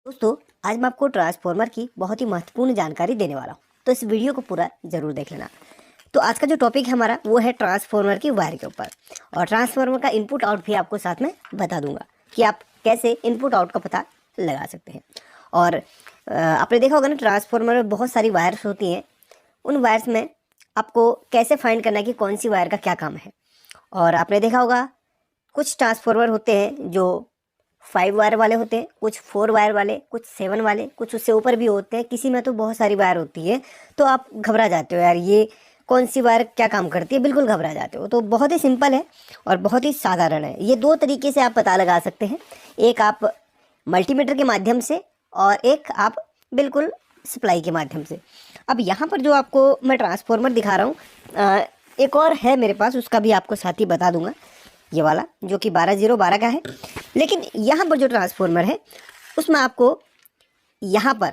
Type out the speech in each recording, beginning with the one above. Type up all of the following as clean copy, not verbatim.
दोस्तों, आज मैं आपको ट्रांसफार्मर की बहुत ही महत्वपूर्ण जानकारी देने वाला हूँ, तो इस वीडियो को पूरा जरूर देख लेना। तो आज का जो टॉपिक है हमारा वो है ट्रांसफार्मर की वायर के ऊपर, और ट्रांसफार्मर का इनपुट आउट भी आपको साथ में बता दूंगा कि आप कैसे इनपुट आउट का पता लगा सकते हैं। और आपने देखा होगा ना, ट्रांसफार्मर में बहुत सारी वायर्स होती हैं। उन वायर्स में आपको कैसे फाइंड करना है कि कौन सी वायर का क्या काम है। और आपने देखा होगा कुछ ट्रांसफार्मर होते हैं जो 5 वायर वाले होते हैं, कुछ 4 वायर वाले, कुछ 7 वाले, कुछ उससे ऊपर भी होते हैं। किसी में तो बहुत सारी वायर होती है, तो आप घबरा जाते हो, यार ये कौन सी वायर क्या काम करती है, बिल्कुल घबरा जाते हो। तो बहुत ही सिंपल है और बहुत ही साधारण है। ये 2 तरीके से आप पता लगा सकते हैं, एक आप मल्टीमीटर के माध्यम से और एक आप बिल्कुल सप्लाई के माध्यम से। अब यहाँ पर जो आपको मैं ट्रांसफार्मर दिखा रहा हूँ, एक और है मेरे पास, उसका भी आपको साथ ही बता दूंगा, ये वाला जो कि 12012 का है। लेकिन यहाँ पर जो ट्रांसफार्मर है उसमें आपको यहाँ पर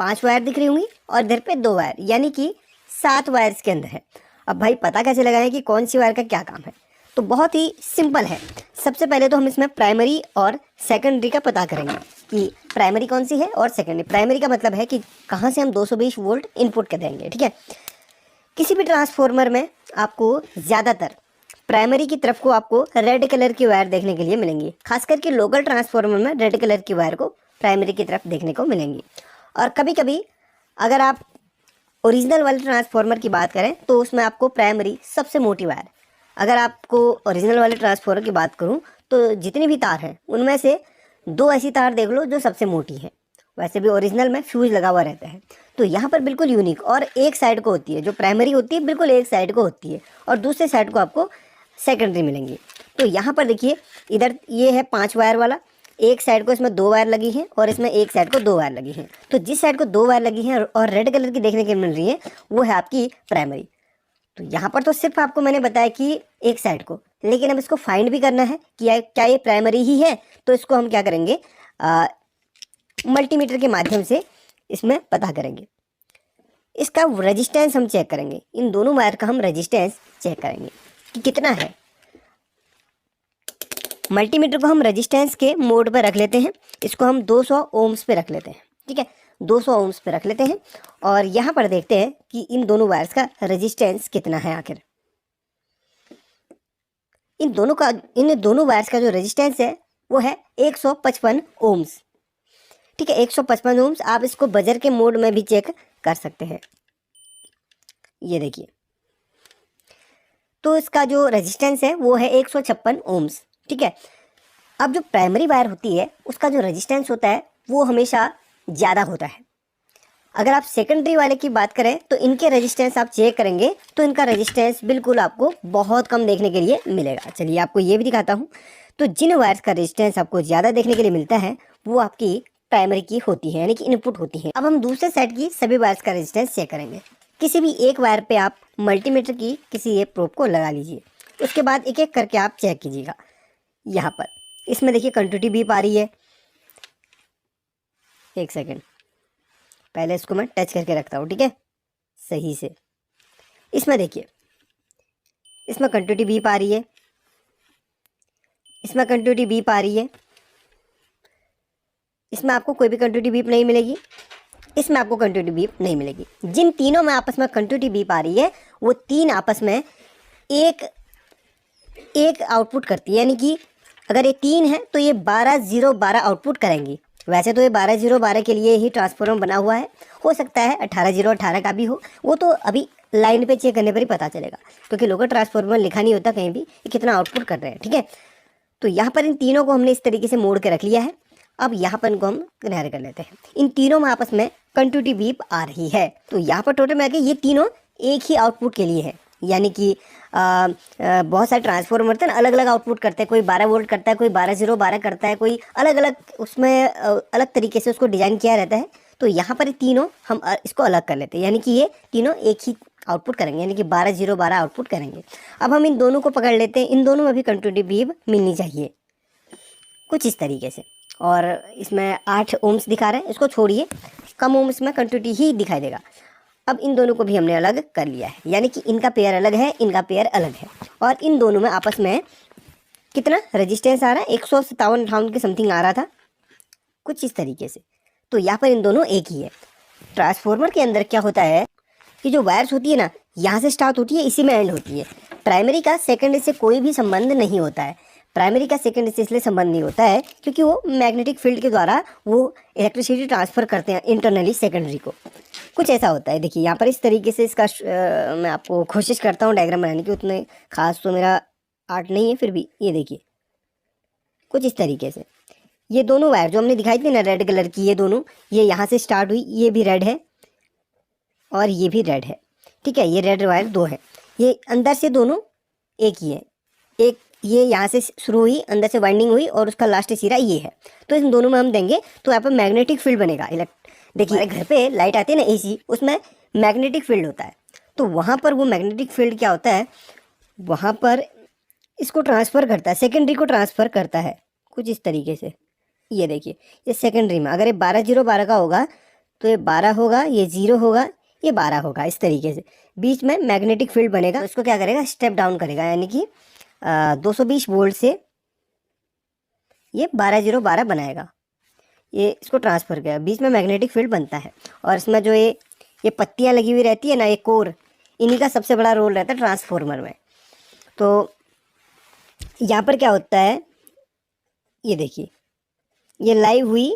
5 वायर दिख रही होंगी और इधर पे 2 वायर, यानी कि 7 वायर्स के अंदर है। अब भाई पता कैसे लगाएं कि कौन सी वायर का क्या काम है? तो बहुत ही सिंपल है। सबसे पहले तो हम इसमें प्राइमरी और सेकेंडरी का पता करेंगे कि प्राइमरी कौन सी है और सेकेंडरी। प्राइमरी का मतलब है कि कहाँ से हम 220 वोल्ट इनपुट कर देंगे, ठीक है। किसी भी ट्रांसफार्मर में आपको ज़्यादातर प्राइमरी की तरफ को आपको रेड कलर की वायर देखने के लिए मिलेंगी। खास करके लोकल ट्रांसफार्मर में रेड कलर की वायर को प्राइमरी की तरफ देखने को मिलेंगी। और कभी कभी अगर आप ओरिजिनल वाले ट्रांसफार्मर की बात करें तो उसमें आपको प्राइमरी सबसे मोटी वायर। अगर आपको ओरिजिनल वाले ट्रांसफार्मर की बात करूं तो जितनी भी तार हैं उनमें से 2 ऐसी तार देख लो जो सबसे मोटी है। वैसे भी ओरिजिनल में फ्यूज लगा हुआ रहता है, तो यहाँ पर बिल्कुल यूनिक और एक साइड को होती है। जो प्राइमरी होती है बिल्कुल एक साइड को होती है और दूसरे साइड को आपको सेकेंडरी मिलेंगी। तो यहाँ पर देखिए, इधर ये है 5 वायर वाला, एक साइड को इसमें 2 वायर लगी हैं और इसमें एक साइड को 2 वायर लगी हैं। तो जिस साइड को 2 वायर लगी हैं और रेड कलर की देखने को मिल रही है वो है आपकी प्राइमरी। तो यहाँ पर तो सिर्फ आपको मैंने बताया कि एक साइड को, लेकिन अब इसको फाइंड भी करना है कि क्या ये प्राइमरी ही है। तो इसको हम क्या करेंगे, मल्टीमीटर के माध्यम से इसमें पता करेंगे। इसका रेजिस्टेंस हम चेक करेंगे, इन दोनों वायर का हम रेजिस्टेंस चेक करेंगे कि कितना है। मल्टीमीटर को हम रेजिस्टेंस के मोड पर रख लेते हैं, इसको हम 200 ओम्स पे रख लेते हैं, ठीक है, 200 ओम्स पे रख लेते हैं। और यहाँ पर देखते हैं कि इन दोनों वायर्स का रेजिस्टेंस कितना है। आखिर इन दोनों वायर्स का जो रेजिस्टेंस है वो है 155 ओम्स, ठीक है, 155 ओम्स। आप इसको बजर के मोड में भी चेक कर सकते हैं, ये देखिए। तो इसका जो रेजिस्टेंस है वो है 156 ओम्स, ठीक है। अब जो प्राइमरी वायर होती है उसका जो रेजिस्टेंस होता है वो हमेशा ज़्यादा होता है। अगर आप सेकेंडरी वाले की बात करें तो इनके रेजिस्टेंस आप चेक करेंगे तो इनका रेजिस्टेंस बिल्कुल आपको बहुत कम देखने के लिए मिलेगा। चलिए आपको ये भी दिखाता हूँ। तो जिन वायर्स का रेजिस्टेंस आपको ज़्यादा देखने के लिए मिलता है वो आपकी प्राइमरी की होती है, यानी कि इनपुट होती है। अब हम दूसरे साइड की सभी वायर्स का रेजिस्टेंस चेक करेंगे। किसी भी एक वायर पे आप मल्टीमीटर की किसी एक प्रोब को लगा लीजिए, उसके बाद एक एक करके आप चेक कीजिएगा। यहाँ पर इसमें देखिए कंटिन्यूटी बीप आ रही है। एक सेकेंड, पहले इसको मैं टच करके रखता हूँ, ठीक है, सही से। इसमें देखिए, इसमें कंटिन्यूटी बीप आ रही है, इसमें कंटिन्यूटी बीप आ रही है, इसमें आपको कोई भी कंटिन्यूटी बीप नहीं मिलेगी, इसमें आपको कंटिन्यूटी बीप नहीं मिलेगी। जिन तीनों में आपस में कंटिन्यूटी बीप आ रही है वो तीन आपस में एक आउटपुट करती है, यानी कि अगर ये 3 है तो ये 12012 आउटपुट करेंगी। वैसे तो ये 12012 के लिए ही ट्रांसफार्मर बना हुआ है, हो सकता है 18018 का भी हो, वो तो अभी लाइन पे चेक करने पर ही पता चलेगा, क्योंकि लोकल ट्रांसफार्मर लिखा नहीं होता कहीं भी ये कितना आउटपुट कर रहे हैं, ठीक है। तो यहाँ पर इन तीनों को हमने इस तरीके से मोड़ के रख लिया है। अब यहाँ पर इनको हम किनारे कर लेते हैं। इन तीनों में आपस में कंटिन्यूटी बीप आ रही है। तो यहाँ पर टोटल में आके ये तीनों एक ही आउटपुट के लिए है, यानी कि बहुत सारे ट्रांसफार्मर होते हैं ना, अलग अलग आउटपुट करते हैं। कोई 12 वोल्ट करता है, कोई 12012 करता है, कोई अलग अलग उसमें अलग तरीके से उसको डिज़ाइन किया रहता है। तो यहाँ पर तीनों हम इसको अलग कर लेते हैं, यानी कि ये तीनों एक ही आउटपुट करेंगे, यानी कि 12012 आउटपुट करेंगे। अब हम इन दोनों को पकड़ लेते हैं, इन दोनों में भी कंटिन्यूटी बीप मिलनी चाहिए कुछ इस तरीके से। और इसमें 8 ओम्स दिखा रहे हैं, इसको छोड़िए, कम ओम्स में कंटिन्यूटी ही दिखाई देगा। अब इन दोनों को भी हमने अलग कर लिया है, यानी कि इनका पेयर अलग है, इनका पेयर अलग है। और इन दोनों में आपस में कितना रेजिस्टेंस आ रहा है, 157 के समथिंग आ रहा था, कुछ इस तरीके से। तो यहाँ पर इन दोनों एक ही है। ट्रांसफॉर्मर के अंदर क्या होता है कि जो वायर्स होती है ना, यहाँ से स्टार्ट होती है, इसी में एंड होती है। प्राइमरी का सेकेंडरी से कोई भी संबंध नहीं होता है। प्राइमरी का सेकेंडरी से इसलिए संबंध नहीं होता है क्योंकि वो मैग्नेटिक फील्ड के द्वारा वो इलेक्ट्रिसिटी ट्रांसफ़र करते हैं इंटरनली सेकेंडरी को। कुछ ऐसा होता है। देखिए यहाँ पर इस तरीके से इसका मैं आपको कोशिश करता हूँ डायग्राम बनाने की। उतने खास तो मेरा आर्ट नहीं है, फिर भी ये देखिए कुछ इस तरीके से। ये दोनों वायर जो हमने दिखाई थी ना रेड कलर की, ये दोनों, ये यहाँ से स्टार्ट हुई, ये भी रेड है और ये भी रेड है, ठीक है। ये रेड वायर दो है, ये अंदर से दोनों एक ही है। एक ये यहाँ से शुरू हुई, अंदर से वाइंडिंग हुई और उसका लास्ट सिरा ये है। तो इन दोनों में हम देंगे तो यहाँ पर मैग्नेटिक फील्ड बनेगा। देखिए घर पे लाइट आती है ना एसी, उसमें मैग्नेटिक फील्ड होता है। तो वहाँ पर वो मैग्नेटिक फील्ड क्या होता है, वहाँ पर इसको ट्रांसफ़र करता है, सेकेंडरी को ट्रांसफ़र करता है कुछ इस तरीके से। ये देखिए ये सेकेंडरी में अगर ये 12 0 12 का होगा तो ये 12 होगा, ये 0 होगा, ये 12 होगा। इस तरीके से बीच में मैग्नेटिक फील्ड बनेगा। तो इसको क्या करेगा, स्टेप डाउन करेगा, यानी कि 220 वोल्ट से ये 12 0 12 बनाएगा। ये इसको ट्रांसफ़र किया, बीच में मैग्नेटिक फील्ड बनता है। और इसमें जो ये पत्तियाँ लगी हुई रहती है ना, ये कोर, इन्हीं का सबसे बड़ा रोल रहता है ट्रांसफॉर्मर में। तो यहाँ पर क्या होता है, ये देखिए ये लाइव हुई,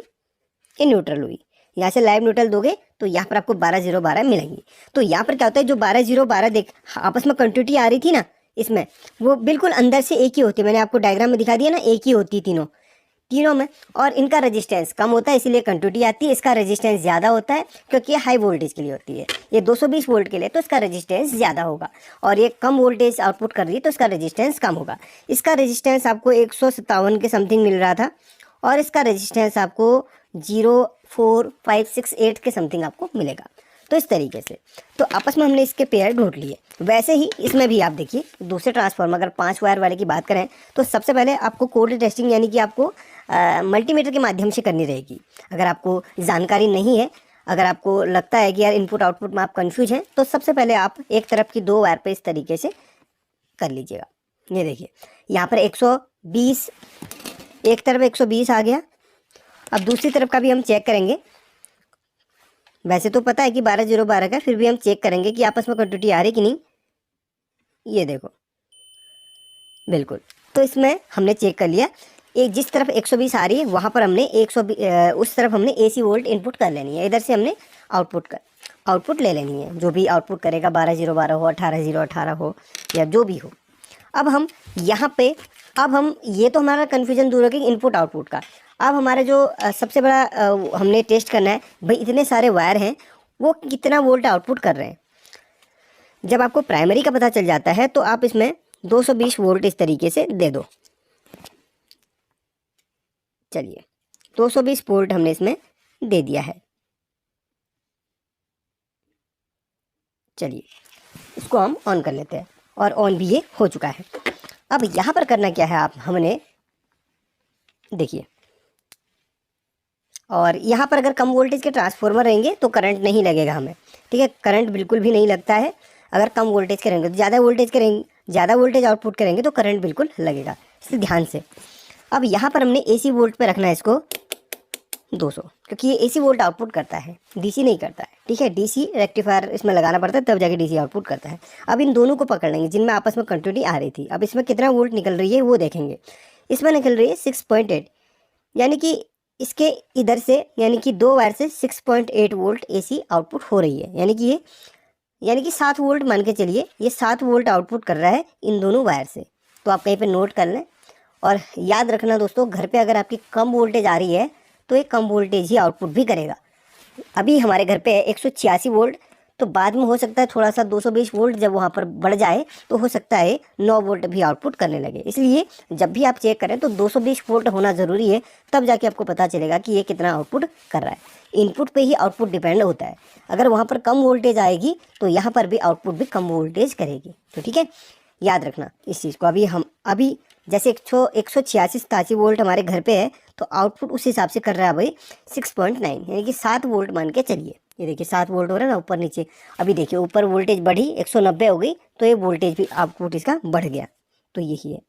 ये न्यूट्रल हुई। यहाँ से लाइव न्यूट्रल दोगे तो यहाँ पर आपको 12 0 12 मिलेंगी। तो यहाँ पर क्या होता है, जो 12 0 12 देख आपस में कंटिन्यूटी आ रही थी ना, इसमें वो बिल्कुल अंदर से एक ही होती है। मैंने आपको डायग्राम में दिखा दिया ना, एक ही होती तीनों में। और इनका रेजिस्टेंस कम होता है, इसीलिए कंटिन्यूटी आती है। इसका रेजिस्टेंस ज़्यादा होता है क्योंकि ये हाई वोल्टेज के लिए होती है। ये 220 वोल्ट के लिए, तो इसका रेजिस्टेंस ज़्यादा होगा। और ये कम वोल्टेज आउटपुट कर रही है तो इसका रेजिस्टेंस कम होगा। इसका रेजिस्टेंस आपको 157 के समथिंग मिल रहा था और इसका रेजिस्टेंस आपको 04568 के समथिंग आपको मिलेगा। तो इस तरीके से तो आपस में हमने इसके पेयर ढूंढ लिए। वैसे ही इसमें भी आप देखिए दूसरे ट्रांसफार्मर, अगर 5 वायर वाले की बात करें तो सबसे पहले आपको कोड टेस्टिंग यानी कि आपको मल्टीमीटर के माध्यम से करनी रहेगी। अगर आपको जानकारी नहीं है, अगर आपको लगता है कि यार इनपुट आउटपुट में आप कंफ्यूज हैं, तो सबसे पहले आप एक तरफ की 2 वायर पे इस तरीके से कर लीजिएगा। ये देखिए यहाँ पर 120, एक तरफ 120 आ गया। अब दूसरी तरफ का भी हम चेक करेंगे। वैसे तो पता है कि 12 0 12 का, फिर भी हम चेक करेंगे कि आपस में कंटिन्यूटी आ रही कि नहीं। ये देखो बिल्कुल, तो इसमें हमने चेक कर लिया। एक जिस तरफ 120 आ रही है वहाँ पर हमने 120 उस तरफ हमने AC वोल्ट इनपुट कर लेनी है। इधर से हमने आउटपुट ले लेनी है। जो भी आउटपुट करेगा 12 0 12 हो, 18 0 18 हो, या जो भी हो। अब हम यहाँ पे ये तो हमारा कन्फ्यूजन दूर हो गया इनपुट आउटपुट का। अब हमारा जो सबसे बड़ा हमने टेस्ट करना है, भाई इतने सारे वायर हैं, वो कितना वोल्ट आउटपुट कर रहे हैं। जब आपको प्राइमरी का पता चल जाता है तो आप इसमें 220 वोल्ट इस तरीके से दे दो। चलिए 220 वोल्ट हमने इसमें दे दिया है। चलिए इसको हम ऑन कर लेते हैं, और ऑन भी ये हो चुका है। अब यहाँ पर करना क्या है, हमने देखिए, और यहाँ पर अगर कम वोल्टेज के ट्रांसफार्मर रहेंगे तो करंट नहीं लगेगा हमें, ठीक है। करंट बिल्कुल भी नहीं लगता है अगर कम वोल्टेज के रहेंगे। तो ज़्यादा वोल्टेज आउटपुट करेंगे तो करंट बिल्कुल लगेगा, इसलिए ध्यान से। अब यहाँ पर हमने AC वोल्ट पे रखना है इसको 200, क्योंकि ये AC वोल्ट आउटपुट करता है, DC नहीं करता है, ठीक है। DC रेक्टिफायर इसमें लगाना पड़ता है तब जाके DC आउटपुट करता है। अब इन दोनों को पकड़ लेंगे जिनमें आपस में कंटिन्यूटी आ रही थी। अब इसमें कितना वोल्ट निकल रही है वो देखेंगे। इसमें निकल रही है 6.8, यानी कि इसके इधर से, यानी कि 2 वायर से 6.8 वोल्ट AC आउटपुट हो रही है। यानी कि 7 वोल्ट मान के चलिए, ये 7 वोल्ट आउटपुट कर रहा है इन दोनों वायर से। तो आप कहीं पे नोट कर लें। और याद रखना दोस्तों, घर पे अगर आपकी कम वोल्टेज आ रही है तो ये कम वोल्टेज ही आउटपुट भी करेगा। अभी हमारे घर पे है 186 वोल्ट, तो बाद में हो सकता है थोड़ा सा 220 वोल्ट जब वहाँ पर बढ़ जाए तो हो सकता है 9 वोल्ट भी आउटपुट करने लगे। इसलिए जब भी आप चेक करें तो 220 वोल्ट होना ज़रूरी है, तब जाके आपको पता चलेगा कि ये कितना आउटपुट कर रहा है। इनपुट पे ही आउटपुट डिपेंड होता है। अगर वहाँ पर कम वोल्टेज आएगी तो यहाँ पर भी आउटपुट भी कम वोल्टेज करेगी। तो ठीक है, याद रखना इस चीज़ को। अभी जैसे 186 वोल्ट हमारे घर पे है तो आउटपुट उस हिसाब से कर रहा है भाई 6.9, यानी कि 7 वोल्ट मान के चलिए। ये देखिए 7 वोल्ट हो रहा है ना ऊपर नीचे। अभी देखिए ऊपर वोल्टेज बढ़ी 190 हो गई, तो ये वोल्टेज भी आउटपुट इसका बढ़ गया। तो यही है।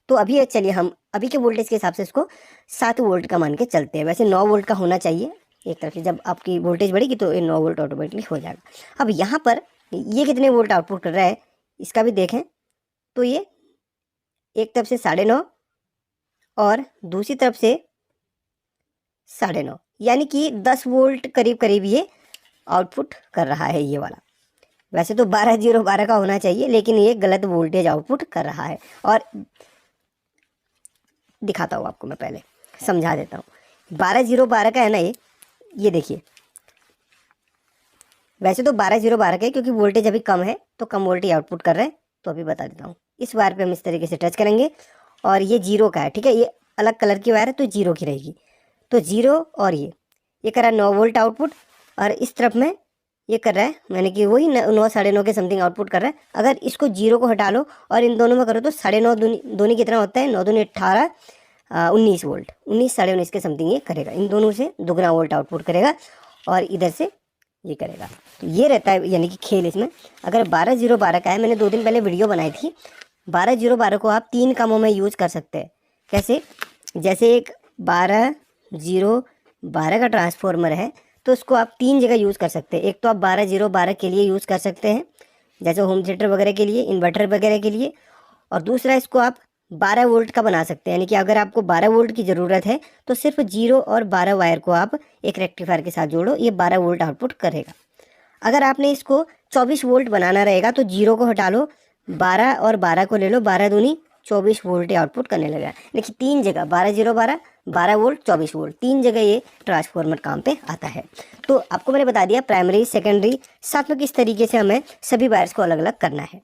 तो अभी चलिए हम अभी के वोल्टेज के हिसाब से इसको 7 वोल्ट का मान के चलते हैं। वैसे 9 वोल्ट का होना चाहिए एक तरफ से, जब आपकी वोल्टेज बढ़ेगी तो ये 9 वोल्ट ऑटोमेटिकली हो जाएगा। अब यहाँ पर ये कितने वोल्ट आउटपुट कर रहा है इसका भी देखें, तो ये एक तरफ से 9.5 और दूसरी तरफ से 9.5, यानी कि 10 वोल्ट करीब करीब ये आउटपुट कर रहा है ये वाला। वैसे तो 12 का होना चाहिए, लेकिन ये गलत वोल्टेज आउटपुट कर रहा है। और दिखाता हूँ आपको, मैं पहले समझा देता हूँ। 12 का है ना ये देखिए, वैसे तो 12 का है, क्योंकि वोल्टेज अभी कम है तो कम वोल्टेज आउटपुट कर रहे हैं। तो अभी बता देता हूँ, इस वायर पे हम इस तरीके से टच करेंगे और ये 0 का है, ठीक है। ये अलग कलर की वायर है तो 0 की रहेगी। तो 0 और ये कर रहा है 9 वोल्ट आउटपुट, और इस तरफ में ये कर रहा है, यानी कि वही 9 9.5 के समथिंग आउटपुट कर रहा है। अगर इसको 0 को हटा लो और इन दोनों में करो तो 9.5 दूनी कितना होता है, 9 दूनी 18, 19 वोल्ट, 19 19.5 के समथिंग ये करेगा। इन दोनों से दुगना वोल्ट आउटपुट करेगा और इधर से ये करेगा। तो ये रहता है यानी कि खेल इसमें। अगर 12 का है, मैंने 2 दिन पहले वीडियो बनाई थी, 12 को आप 3 कामों में यूज़ कर सकते हैं। कैसे? जैसे एक 12 का ट्रांसफार्मर है तो उसको आप 3 जगह यूज़ कर सकते हैं। एक तो आप 12 के लिए यूज़ कर सकते हैं, जैसे होम थिएटर वगैरह के लिए, इन्वर्टर वगैरह के लिए। और दूसरा, इसको आप 12 वोल्ट का बना सकते हैं, यानी कि अगर आपको 12 वोल्ट की ज़रूरत है तो सिर्फ 0 और 12 वायर को आप एक रेक्टिफायर के साथ जोड़ो, ये 12 वोल्ट आउटपुट करेगा। अगर आपने इसको 24 वोल्ट बनाना रहेगा तो 0 को हटा लो, 12 और 12 को ले लो, 12 दूनी 24 वोल्ट आउटपुट करने लगा। देखिए 3 जगह 12 वोल्ट 24 वोल्ट 3 जगह ये ट्रांसफार्मर काम पे आता है। तो आपको मैंने बता दिया प्राइमरी, सेकेंडरी, साथ में किस तरीके से हमें सभी वायर्स को अलग अलग करना है।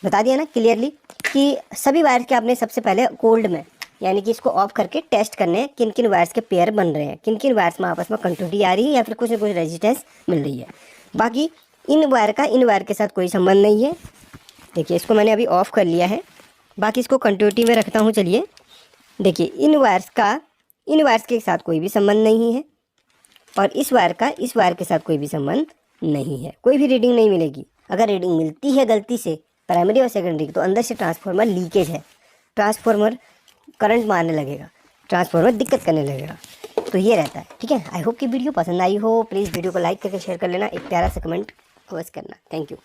बता दिया ना क्लियरली कि सभी वायर्स के आपने सबसे पहले कोल्ड में, यानी कि इसको ऑफ करके टेस्ट करने हैं किन किन वायर्स के पेयर बन रहे हैं, किन किन वायर्स में आपस में कंटिन्यूटी आ रही है या फिर कुछ न कुछ रेजिस्टेंस मिल रही है। बाकी इन वायर का इन वायर के साथ कोई संबंध नहीं है। देखिए इसको मैंने अभी ऑफ कर लिया है, बाकी इसको कंटिन्यूटी में रखता हूँ। चलिए देखिए, इन वायर्स के साथ कोई भी संबंध नहीं है और इस वायर का इस वायर के साथ कोई भी संबंध नहीं है, कोई भी रीडिंग नहीं मिलेगी। अगर रीडिंग मिलती है गलती से प्राइमरी और सेकेंडरी की, तो अंदर से ट्रांसफार्मर लीकेज है, ट्रांसफार्मर करंट मारने लगेगा, ट्रांसफार्मर दिक्कत करने लगेगा। तो ये रहता है, ठीक है। आई होप कि वीडियो पसंद आई हो। प्लीज़ वीडियो को लाइक करके शेयर कर लेना, एक प्यारा सा कमेंट अवश्य करना। Thank you.